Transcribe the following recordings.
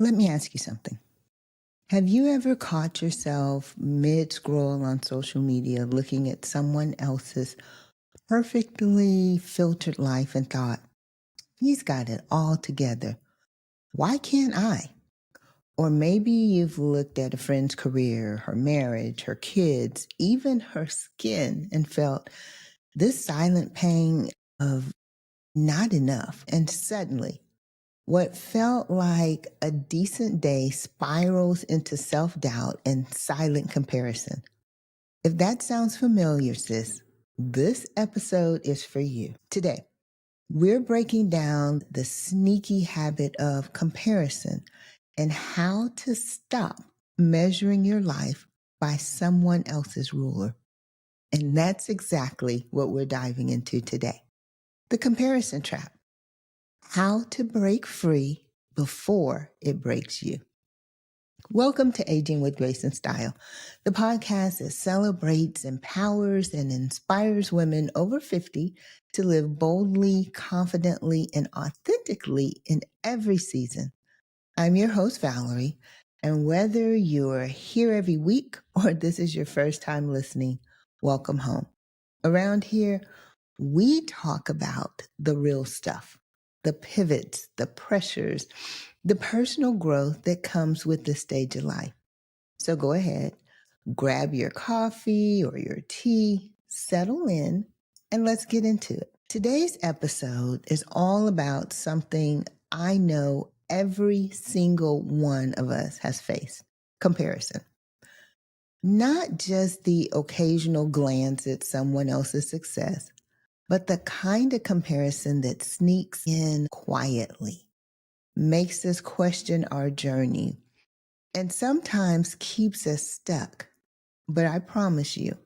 Let me ask you something. Have you ever caught yourself mid-scroll on social media looking at someone else's perfectly filtered life and thought, he's got it all together. Why can't I? Or maybe you've looked at a friend's career, her marriage, her kids, even her skin and felt this silent pain of not enough. And suddenly, what felt like a decent day spirals into self-doubt and silent comparison. If that sounds familiar, sis, this episode is for you. Today, we're breaking down the sneaky habit of comparison and how to stop measuring your life by someone else's ruler. And that's exactly what we're diving into today. The comparison trap. How to break free before it breaks you. Welcome to Aging with Grace and Style, the podcast that celebrates, empowers, and inspires women over 50 to live boldly, confidently, and authentically in every season. I'm your host, Valerie, and whether you're here every week or this is your first time listening, welcome home. Around here, we talk about the real stuff, the pivots, the pressures, the personal growth that comes with this stage of life. So go ahead, grab your coffee or your tea, settle in, and let's get into it. Today's episode is all about something I know every single one of us has faced: comparison. Not just the occasional glance at someone else's success, but the kind of comparison that sneaks in quietly, makes us question our journey, and sometimes keeps us stuck. But I promise you,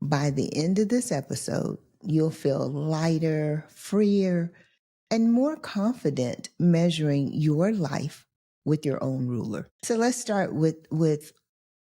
by the end of this episode, you'll feel lighter, freer, and more confident measuring your life with your own ruler. So let's start with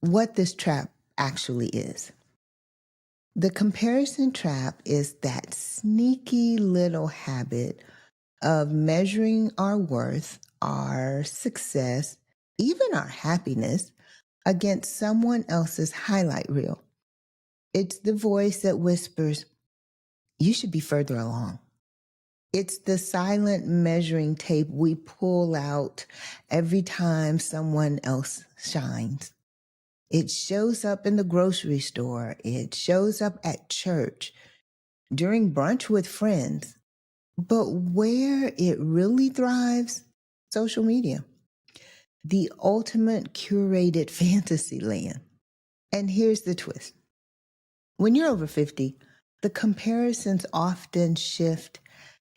what this trap actually is. The comparison trap is that sneaky little habit of measuring our worth, our success, even our happiness against someone else's highlight reel. It's the voice that whispers, you should be further along. It's the silent measuring tape we pull out every time someone else shines. It shows up in the grocery store. It shows up at church, during brunch with friends. But where it really thrives, social media, the ultimate curated fantasy land. And here's the twist. When you're over 50, the comparisons often shift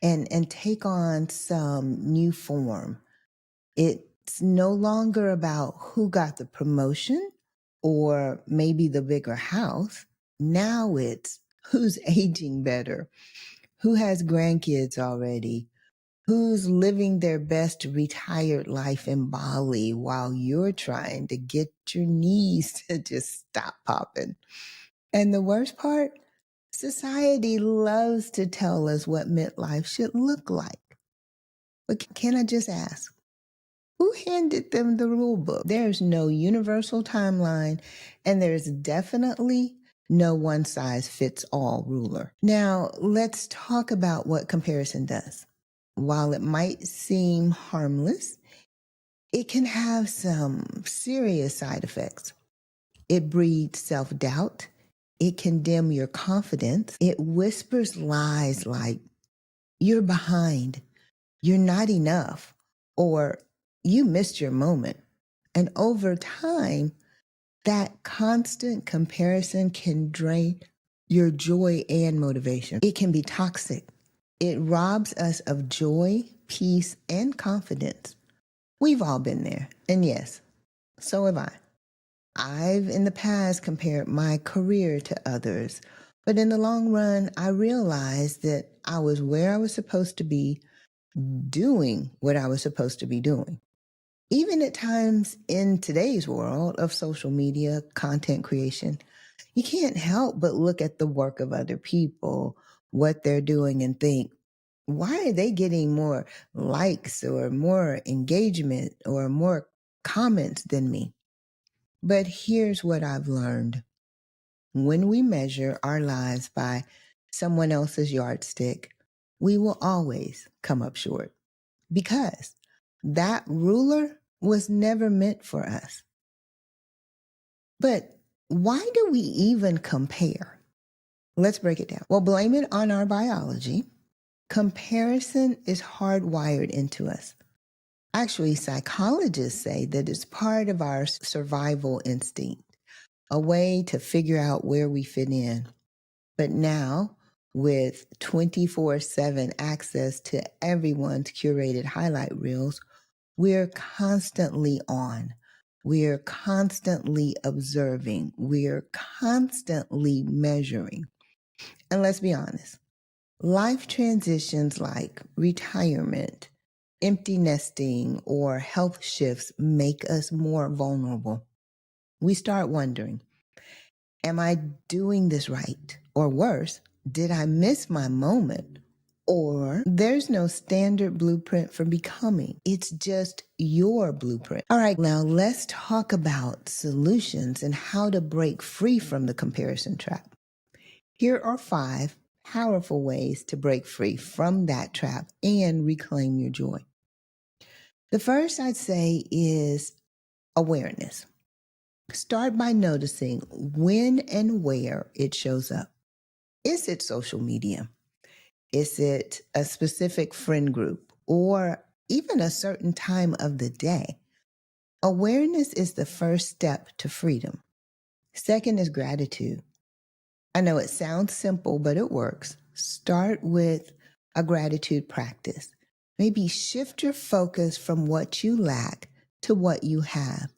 and take on some new form. It's no longer about who got the promotion or maybe the bigger house. Now it's who's aging better, who has grandkids already, who's living their best retired life in Bali while you're trying to get your knees to just stop popping. And the worst part, society loves to tell us what midlife should look like. But can I just ask, who handed them the rule book? There's no universal timeline, and there's definitely no one size fits all ruler. Now, let's talk about what comparison does. While it might seem harmless, it can have some serious side effects. It breeds self-doubt. It can dim your confidence. It whispers lies like, you're behind, you're not enough, or you missed your moment. And over time, that constant comparison can drain your joy and motivation. It can be toxic. It robs us of joy, peace, and confidence. We've all been there. And yes, so have I. I've in the past compared my career to others, but in the long run, I realized that I was where I was supposed to be, doing what I was supposed to be doing. Even at times in today's world of social media, content creation, you can't help but look at the work of other people, what they're doing, and think, Why are they getting more likes or more engagement or more comments than me? But here's what I've learned. When we measure our lives by someone else's yardstick, we will always come up short because that ruler was never meant for us. But why do we even compare? Let's break it down. Well, blame it on our biology. Comparison is hardwired into us. Actually, psychologists say that it's part of our survival instinct, a way to figure out where we fit in. But now, with 24/7 access to everyone's curated highlight reels, we're constantly on. We're constantly observing. We're constantly measuring. And let's be honest, life transitions like retirement, empty nesting, or health shifts make us more vulnerable. We start wondering, am I doing this right? Or worse, did I miss my moment? Or there's no standard blueprint for becoming. It's just your blueprint. All right, now let's talk about solutions and how to break free from the comparison trap. Here are 5 powerful ways to break free from that trap and reclaim your joy. The first I'd say is awareness. Start by noticing when and where it shows up. Is it social media? Is it a specific friend group or even a certain time of the day? Awareness is the first step to freedom. Second is gratitude. I know it sounds simple, but it works. Start with a gratitude practice. Maybe shift your focus from what you lack to what you have.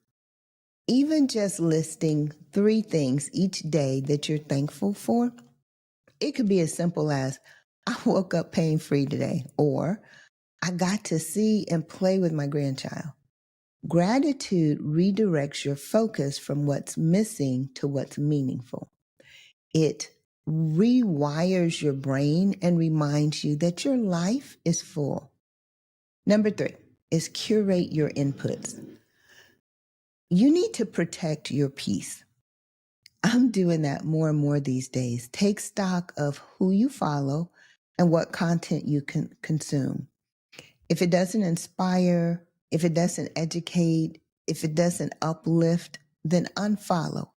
Even just listing 3 things each day that you're thankful for, it could be as simple as, I woke up pain-free today, or I got to see and play with my grandchild. Gratitude redirects your focus from what's missing to what's meaningful. It rewires your brain and reminds you that your life is full. Number 3 is curate your inputs. You need to protect your peace. I'm doing that more and more these days. Take stock of who you follow and what content you can consume. If it doesn't inspire, if it doesn't educate, if it doesn't uplift, then unfollow.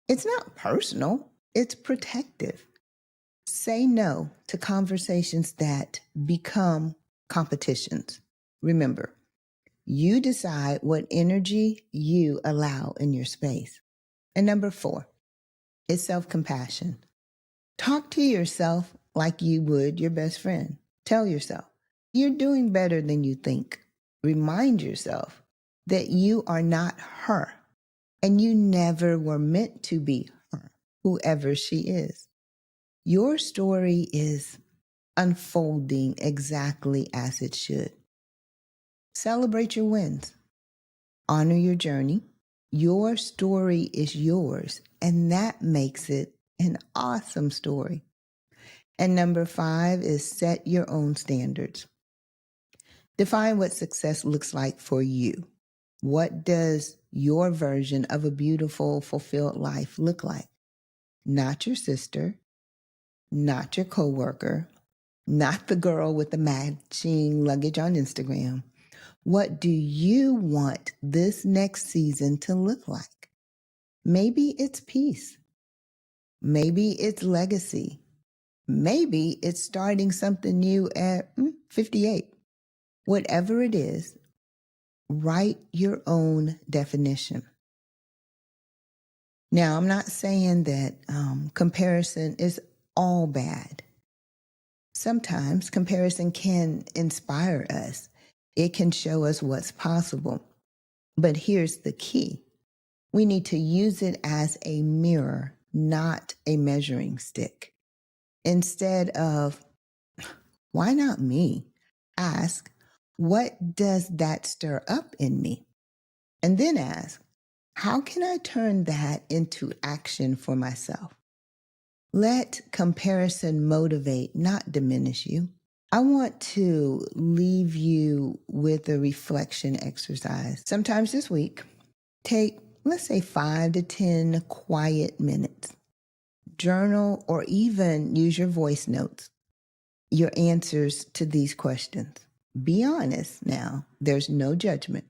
It's not personal, it's protective. Say no to conversations that become competitions. Remember, you decide what energy you allow in your space. And number 4 is self-compassion. Talk to yourself like you would your best friend. Tell yourself, you're doing better than you think. Remind yourself that you are not her and you never were meant to be her, whoever she is. Your story is unfolding exactly as it should. Celebrate your wins. Honor your journey. Your story is yours, and that makes it an awesome story. And number 5 is set your own standards. Define what success looks like for you. What does your version of a beautiful, fulfilled life look like? Not your sister, not your coworker, not the girl with the matching luggage on Instagram. What do you want this next season to look like? Maybe it's peace. Maybe it's legacy. Maybe it's starting something new at 58. Whatever it is, write your own definition. Now, I'm not saying that comparison is all bad. Sometimes comparison can inspire us. It can show us what's possible. But here's the key. We need to use it as a mirror, not a measuring stick. Instead of, why not me? Ask, what does that stir up in me? And then ask, how can I turn that into action for myself? Let comparison motivate, not diminish you. I want to leave you with a reflection exercise. Sometimes this week, take, let's say, 5 to 10 quiet minutes. Journal or even use your voice notes, your answers to these questions. Be honest now, there's no judgment.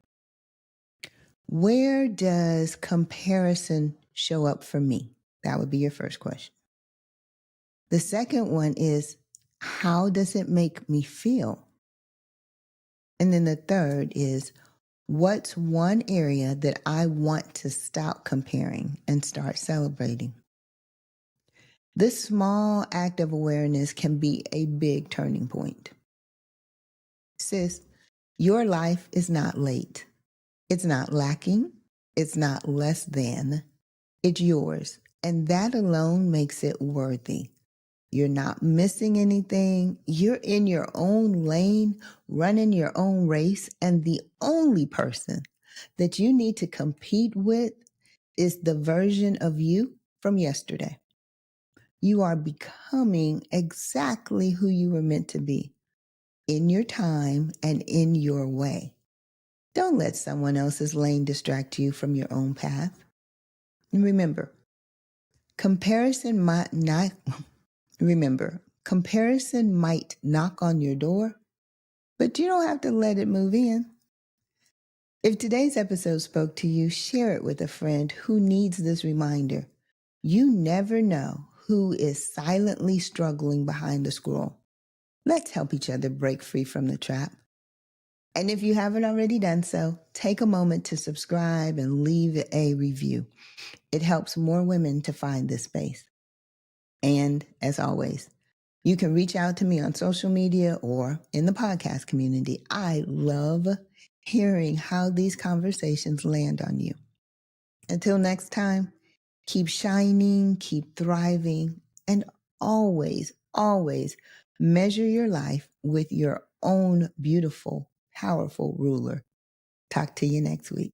Where does comparison show up for me? That would be your first question. The second one is, how does it make me feel? And then the third is, what's one area that I want to stop comparing and start celebrating? This small act of awareness can be a big turning point. Sis, your life is not late. It's not lacking. It's not less than. It's yours. And that alone makes it worthy. You're not missing anything. You're in your own lane, running your own race. And the only person that you need to compete with is the version of you from yesterday. You are becoming exactly who you were meant to be in your time and in your way. Don't let someone else's lane distract you from your own path. And remember, comparison might knock on your door, but you don't have to let it move in. If today's episode spoke to you, share it with a friend who needs this reminder. You never know who is silently struggling behind the scroll. Let's help each other break free from the trap. And if you haven't already done so, take a moment to subscribe and leave a review. It helps more women to find this space. And as always, you can reach out to me on social media or in the podcast community. I love hearing how these conversations land on you. Until next time, keep shining, keep thriving, and always, always measure your life with your own beautiful, powerful ruler. Talk to you next week.